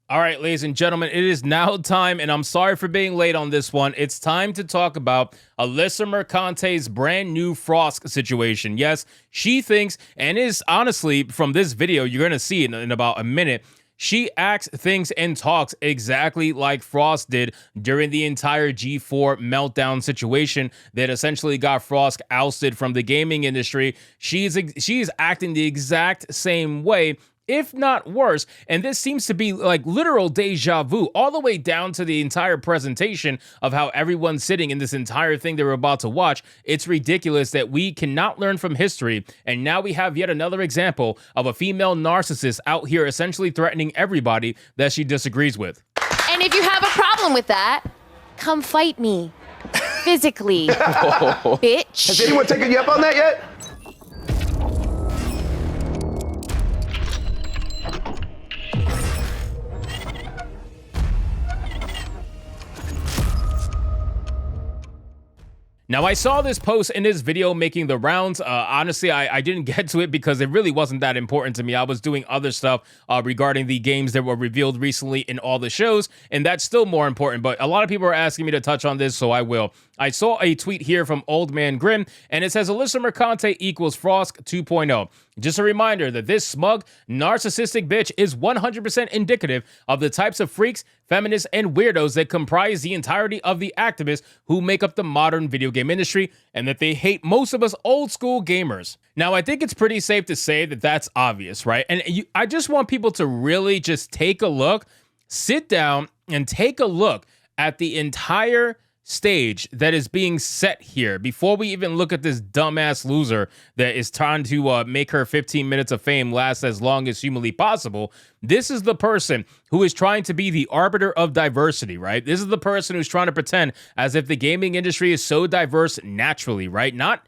All right, ladies and gentlemen, it is now time, and I'm sorry for being late on this one. It's time to talk about Alyssa Mercante's brand new Frost situation. Yes, she thinks, and is honestly, from this video, you're going to see it in about a minute, she acts, thinks, and talks exactly like Frost did during the entire G4 meltdown situation that essentially got Frost ousted from the gaming industry. She is acting the exact same way, if not worse, and this seems to be like literal deja vu, all the way down to the entire presentation of how everyone's sitting in this entire thing they were about to watch. It's ridiculous that we cannot learn from history, and now we have yet another example of a female narcissist out here essentially threatening everybody that she disagrees with. And if you have a problem with that, come fight me. Physically. Bitch. Has anyone taken you up on that yet? Now, I saw this post in this video making the rounds. Honestly, I didn't get to it because it really wasn't that important to me. I was doing other stuff regarding the games that were revealed recently in all the shows, and that's still more important. But a lot of people are asking me to touch on this, so I will. I saw a tweet here from Old Man Grim, and it says Alyssa Mercante equals Frost 2.0. Just a reminder that this smug, narcissistic bitch is 100% indicative of the types of freaks, feminists, and weirdos that comprise the entirety of the activists who make up the modern video game industry, and that they hate most of us old school gamers. Now, I think it's pretty safe to say that that's obvious, right? And I just want people to really just take a look, sit down, and take a look at the entire stage that is being set here before we even look at this dumbass loser that is trying to make her 15 minutes of fame last as long as humanly possible. This is the person who is trying to be the arbiter of diversity, right? This is the person who's trying to pretend as if the gaming industry is so diverse naturally, right? Not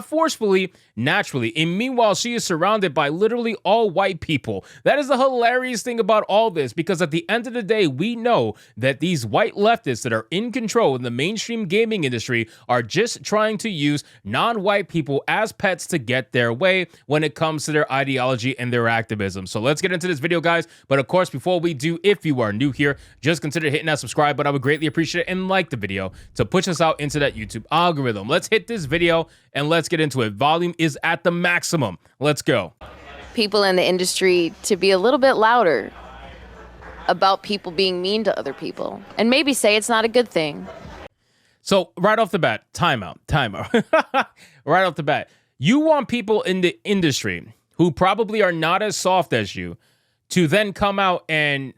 forcefully, naturally. And meanwhile, she is surrounded by literally all white people. That is the hilarious thing about all this, because at the end of the day, we know that these white leftists that are in control in the mainstream gaming industry are just trying to use non-white people as pets to get their way when it comes to their ideology and their activism. So let's get into this video, guys. But of course, before we do, if you are new here, just consider hitting that subscribe button. I would greatly appreciate it, and like the video to push us out into that YouTube algorithm. Let's hit this video and let's get into it. Volume is at the maximum. Let's go. People in the industry to be a little bit louder about people being mean to other people, and maybe say it's not a good thing. So right off the bat, timeout. Right off the bat, you want people in the industry who probably are not as soft as you to then come out and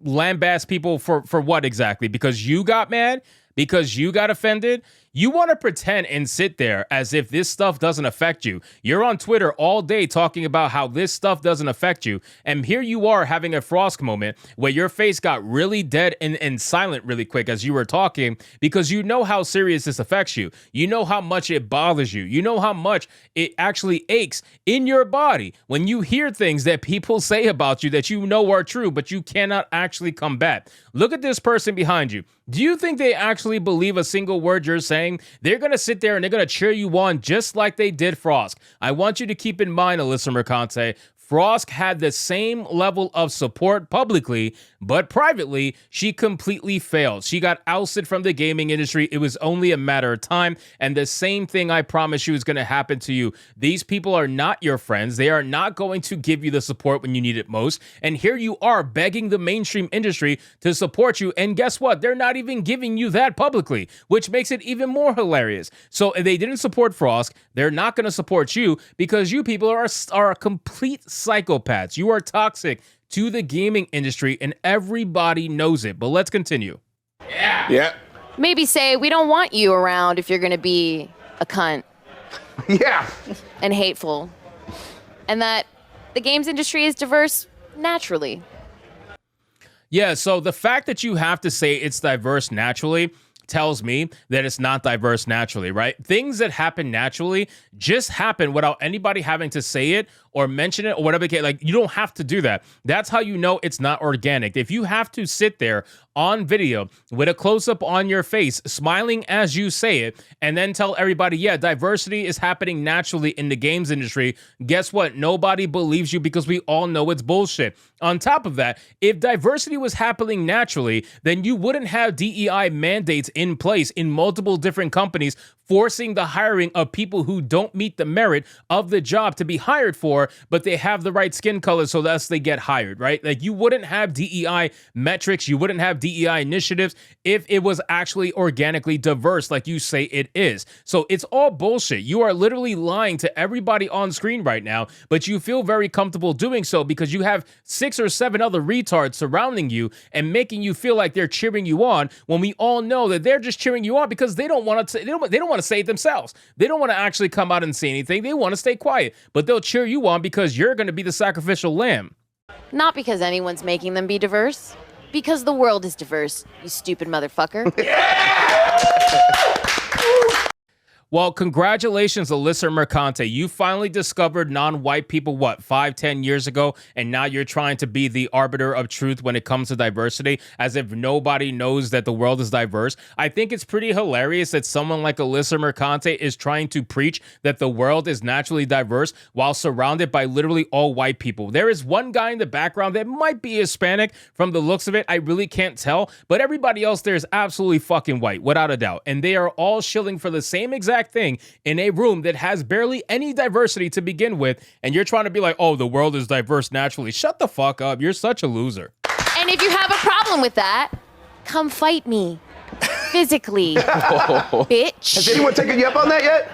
lambast people for what exactly? Because you got mad? Because you got offended? You want to pretend and sit there as if this stuff doesn't affect you. You're on Twitter all day talking about how this stuff doesn't affect you. And here you are having a Frost moment where your face got really dead and silent really quick as you were talking, because you know how serious this affects you. You know how much it bothers you. You know how much it actually aches in your body when you hear things that people say about you that you know are true, but you cannot actually combat. Look at this person behind you. Do you think they actually believe a single word you're saying? They're going to sit there and they're going to cheer you on just like they did Frost. I want you to keep in mind, Alyssa Mercante, Frost had the same level of support publicly, but privately, she completely failed. She got ousted from the gaming industry. It was only a matter of time, and the same thing I promise you is going to happen to you. These people are not your friends. They are not going to give you the support when you need it most, and here you are begging the mainstream industry to support you, and guess what? They're not even giving you that publicly, which makes it even more hilarious. So if they didn't support Frost, they're not going to support you, because you people are complete psychopaths. You are toxic to the gaming industry, and everybody knows it. But let's continue. Yeah. Maybe say, we don't want you around if you're going to be a cunt Yeah. and hateful. And that the games industry is diverse naturally. Yeah, so the fact that you have to say it's diverse naturally tells me that it's not diverse naturally, right? Things that happen naturally just happen without anybody having to say it or mention it or whatever. Like, you don't have to do that. That's how you know it's not organic. If you have to sit there on video with a close-up on your face, smiling as you say it, and then tell everybody, yeah, diversity is happening naturally in the games industry, guess what? Nobody believes you because we all know it's bullshit. On top of that, if diversity was happening naturally, then you wouldn't have DEI mandates in place in multiple different companies forcing the hiring of people who don't meet the merit of the job to be hired for, but they have the right skin color, so thus they get hired, right? Like, you wouldn't have DEI metrics, you wouldn't have DEI initiatives if it was actually organically diverse like you say it is. So it's all bullshit. You are literally lying to everybody on screen right now, but you feel very comfortable doing so because you have 6 or 7 other retards surrounding you and making you feel like they're cheering you on, when we all know that they're just cheering you on because they don't want to. They don't want to say it themselves. They don't want to actually come out and say anything. They want to stay quiet, but they'll cheer you on because you're going to be the sacrificial lamb. Not because anyone's making them be diverse. Because the world is diverse, you stupid motherfucker. Well, congratulations, Alyssa Mercante. You finally discovered non-white people, 5-10 years ago, and now you're trying to be the arbiter of truth when it comes to diversity, as if nobody knows that the world is diverse. I think it's pretty hilarious that someone like Alyssa Mercante is trying to preach that the world is naturally diverse while surrounded by literally all white people. There is one guy in the background that might be Hispanic from the looks of it. I really can't tell, but everybody else there is absolutely fucking white, without a doubt. And they are all shilling for the same exact thing in a room that has barely any diversity to begin with, and you're trying to be like, oh, the world is diverse naturally. Shut the fuck up. You're such a loser. And if you have a problem with that, come fight me. Physically. Bitch. Has anyone taken you up on that yet?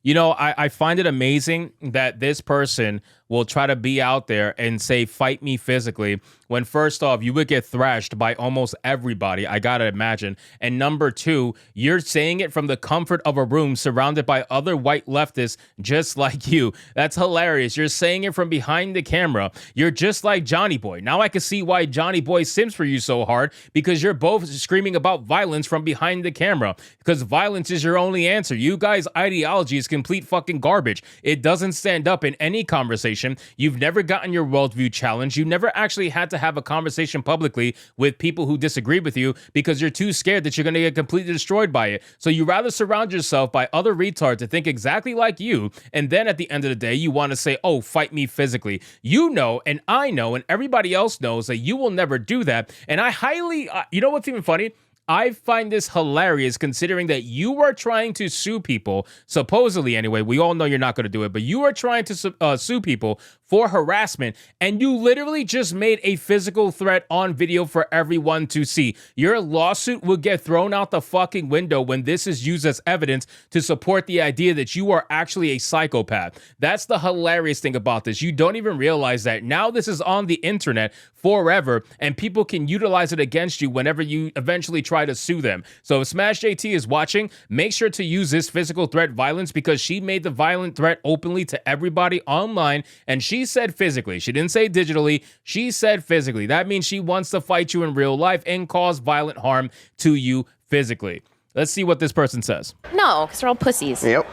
You know, I find it amazing that this person will try to be out there and say, fight me physically, when first off, you would get thrashed by almost everybody, I gotta imagine. And number two, you're saying it from the comfort of a room surrounded by other white leftists just like you. That's hilarious. You're saying it from behind the camera. You're just like Johnny Boy. Now I can see why Johnny Boy sims for you so hard, because you're both screaming about violence from behind the camera, because violence is your only answer. You guys' ideology is complete fucking garbage. It doesn't stand up in any conversation. You've never gotten your worldview challenged. You never actually had to have a conversation publicly with people who disagree with you because you're too scared that you're going to get completely destroyed by it. So you rather surround yourself by other retards to think exactly like you, and then at the end of the day, you want to say, oh, fight me physically. You know, and I know, and everybody else knows that you will never do that. And I highly, you know what's even funny? I find this hilarious considering that you are trying to sue people, supposedly anyway, we all know you're not going to do it, but you are trying to sue people for harassment, and you literally just made a physical threat on video for everyone to see. Your lawsuit will get thrown out the fucking window when this is used as evidence to support the idea that you are actually a psychopath. That's the hilarious thing about this. You don't even realize that now this is on the internet forever, and people can utilize it against you whenever you eventually try to sue them. So if Smash JT is watching, make sure to use this physical threat violence, because she made the violent threat openly to everybody online, and she said physically. She didn't say digitally. She said physically. That means she wants to fight you in real life and cause violent harm to you physically. Let's see what this person says. No, because they're all pussies. Yep.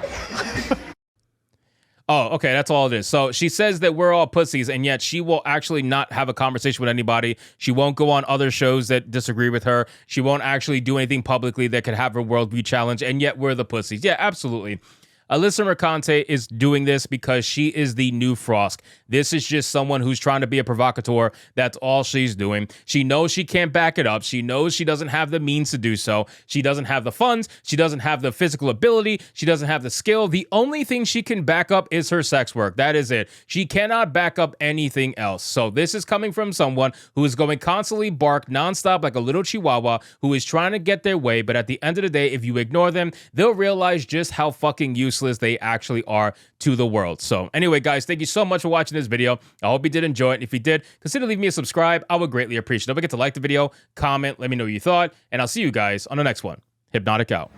Oh, okay, that's all it is. So she says that we're all pussies, and yet she will actually not have a conversation with anybody. She won't go on other shows that disagree with her. She won't actually do anything publicly that could have her worldview challenged, and yet we're the pussies. Yeah, absolutely. Alyssa Mercante is doing this because she is the new Frost. This is just someone who's trying to be a provocateur. That's all she's doing. She knows she can't back it up. She knows she doesn't have the means to do so. She doesn't have the funds. She doesn't have the physical ability. She doesn't have the skill. The only thing she can back up is her sex work. That is it. She cannot back up anything else. So this is coming from someone who is going constantly bark nonstop like a little chihuahua who is trying to get their way. But at the end of the day, if you ignore them, they'll realize just how fucking useless they actually are to the world. So anyway, guys, thank you so much for watching this video. I hope you did enjoy it. If you did, consider leaving me a subscribe. I would greatly appreciate it. Don't forget to like the video, comment, let me know what you thought, and I'll see you guys on the next one. Hypnotic out.